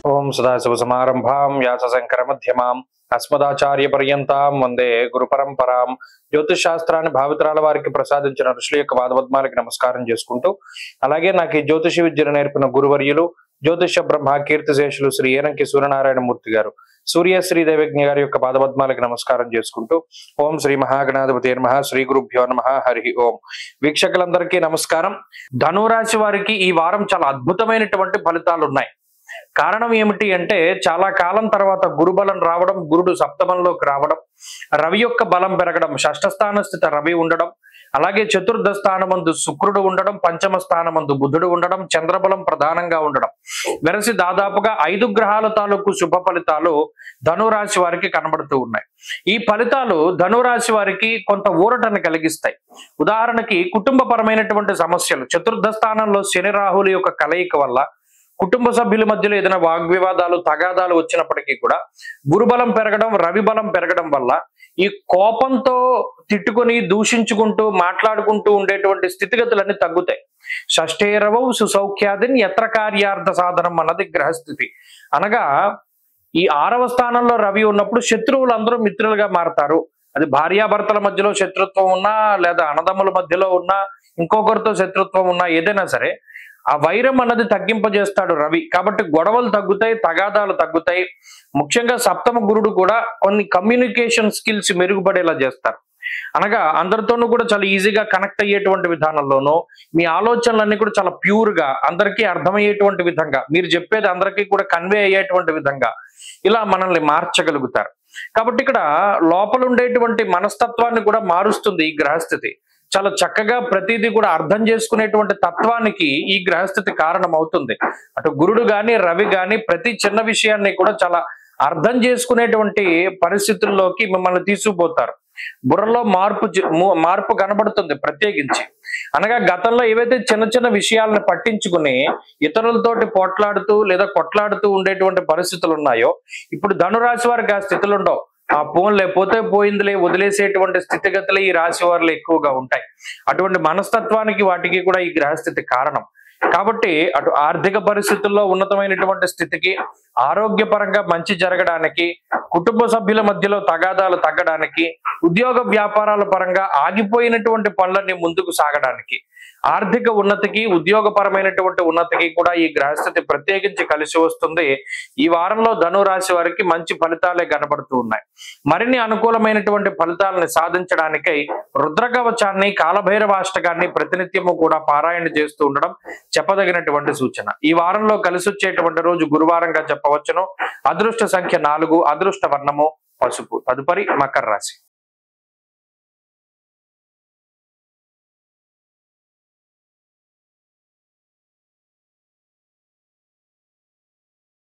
ఓం సదాశివసమారంభాం వ్యాసశంకరమధ్యమాం అస్మదాచార్యపర్యంతాం వందే గురు పరంపరాం. జ్యోతిష్ శాస్త్రాన్ని భావితరాల వారికి ప్రసాదించిన ఋషుల యొక్క పాదపద్మాలకి నమస్కారం చేసుకుంటూ, అలాగే నాకు ఈ జ్యోతిష విద్యను నేర్పిన గురువర్యులు జ్యోతిష బ్రహ్మ కీర్తిశేషులు శ్రీ ఏనంకి సూర్యనారాయణమూర్తి గారు, సూర్య దేవజ్ఞ గారి యొక్క పాదపద్మాలకి నమస్కారం చేసుకుంటూ, ఓం శ్రీ మహాగణాధిపతి నమః, శ్రీ గురుభ్యో నమః, హరి ఓం. వీక్షకులందరికీ నమస్కారం. ధనురాశి వారికి ఈ వారం చాలా అద్భుతమైనటువంటి ఫలితాలు ఉన్నాయి. కారణం ఏమిటి అంటే, చాలా కాలం తర్వాత గురుబలం రావడం, గురుడు సప్తమంలోకి రావడం, రవి యొక్క బలం పెరగడం, షష్ఠ స్థాన స్థిత రవి ఉండడం, అలాగే చతుర్థ స్థానమందు శుక్రుడు ఉండడం, పంచమ స్థానమందు బుధుడు ఉండడం, చంద్రబలం ప్రధానంగా ఉండడం, వెరసి దాదాపుగా 5 గ్రహాల తాలూకు శుభ ఫలితాలు ధనురాశి వారికి కనబడుతూ ఉన్నాయి. ఈ ఫలితాలు ధనురాశి వారికి కొంత ఊరటను కలిగిస్తాయి. ఉదాహరణకి కుటుంబపరమైనటువంటి సమస్యలు, చతుర్థ స్థానంలో శని రాహుల యొక్క కలయిక వల్ల కుటుంబ సభ్యుల మధ్యలో ఏదైనా వాగ్వివాదాలు, తగాదాలు వచ్చినప్పటికీ కూడా గురుబలం పెరగడం, రవి బలం పెరగడం వల్ల ఈ కోపంతో తిట్టుకొని దూషించుకుంటూ మాట్లాడుకుంటూ ఉండేటువంటి స్థితిగతులన్నీ తగ్గుతాయి. షష్ఠేరవౌ సుసౌఖ్యాదిన్ యత్ర కార్యార్థ సాధనం అన్నది గ్రహస్థితి. అనగా ఈ 6వ స్థానంలో రవి ఉన్నప్పుడు శత్రువులందరూ మిత్రులుగా మారతారు. అది భార్యాభర్తల మధ్యలో శత్రుత్వం ఉన్నా, లేదా అన్నదమ్ముల మధ్యలో ఉన్నా, ఇంకొకరితో శత్రుత్వం ఉన్నా, ఏదైనా సరే ఆ వైరం అన్నది తగ్గింపజేస్తాడు రవి. కాబట్టి గొడవలు తగ్గుతాయి, తగాదాలు తగ్గుతాయి. ముఖ్యంగా సప్తమ గురుడు కూడా కొన్ని కమ్యూనికేషన్ స్కిల్స్ మెరుగుపడేలా చేస్తారు. అనగా అందరితోనూ కూడా చాలా ఈజీగా కనెక్ట్ అయ్యేటువంటి విధానంలోనూ, మీ ఆలోచనలన్నీ కూడా చాలా ప్యూర్ గా అందరికీ అర్థమయ్యేటువంటి విధంగా, మీరు చెప్పేది అందరికీ కూడా కన్వే అయ్యేటువంటి విధంగా ఇలా మనల్ని మార్చగలుగుతారు. కాబట్టి ఇక్కడ లోపల ఉండేటువంటి మనస్తత్వాన్ని కూడా మారుస్తుంది ఈ గ్రహస్థితి. చాలా చక్కగా ప్రతిదీ కూడా అర్థం చేసుకునేటువంటి తత్వానికి ఈ గ్రహస్థితి కారణం అవుతుంది. అటు గురుడు గాని, రవి గాని ప్రతి చిన్న విషయాన్ని కూడా చాలా అర్థం చేసుకునేటువంటి పరిస్థితుల్లోకి మిమ్మల్ని తీసుకుపోతారు. బుర్రలో మార్పు కనబడుతుంది ప్రత్యేకించి. అనగా గతంలో ఏవైతే చిన్న చిన్న విషయాలను పట్టించుకుని ఇతరులతోటి పోట్లాడుతూ లేదా కొట్లాడుతూ ఉండేటువంటి పరిస్థితులు ఉన్నాయో, ఇప్పుడు ధనురాశి వారికి ఆ స్థితులు ఉండవు. ఆ పోన్లే, పోతే పోయిందిలే, వదిలేసేటువంటి స్థితిగతులు ఈ రాశి వారిలో ఎక్కువగా ఉంటాయి. అటువంటి మనస్తత్వానికి వాటికి కూడా ఈ గ్రహస్థితి కారణం. కాబట్టి అటు ఆర్థిక పరిస్థితుల్లో ఉన్నతమైనటువంటి స్థితికి, ఆరోగ్యపరంగా మంచి జరగడానికి, కుటుంబ సభ్యుల మధ్యలో తగాదాలు తగ్గడానికి, ఉద్యోగ వ్యాపారాల పరంగా ఆగిపోయినటువంటి పనులన్నీ ముందుకు సాగడానికి, ఆర్థిక ఉన్నతికి, ఉద్యోగపరమైనటువంటి ఉన్నతికి కూడా ఈ గ్రహస్థితి ప్రత్యేకించి కలిసి వస్తుంది. ఈ వారంలో ధనురాశి వారికి మంచి ఫలితాలే కనబడుతూ ఉన్నాయి. మరిన్ని అనుకూలమైనటువంటి ఫలితాలను సాధించడానికై రుద్రకవచాన్ని, కాలభైరవాష్టకాన్ని ప్రతినిత్యము కూడా పారాయణ చేస్తూ ఉండడం చెప్పదగినటువంటి సూచన. ఈ వారంలో కలిసి వచ్చేటువంటి రోజు గురువారంగా చెప్పవచ్చును. అదృష్ట సంఖ్య 4, అదృష్ట వర్ణము పసుపు. తదుపరి మకర రాశి.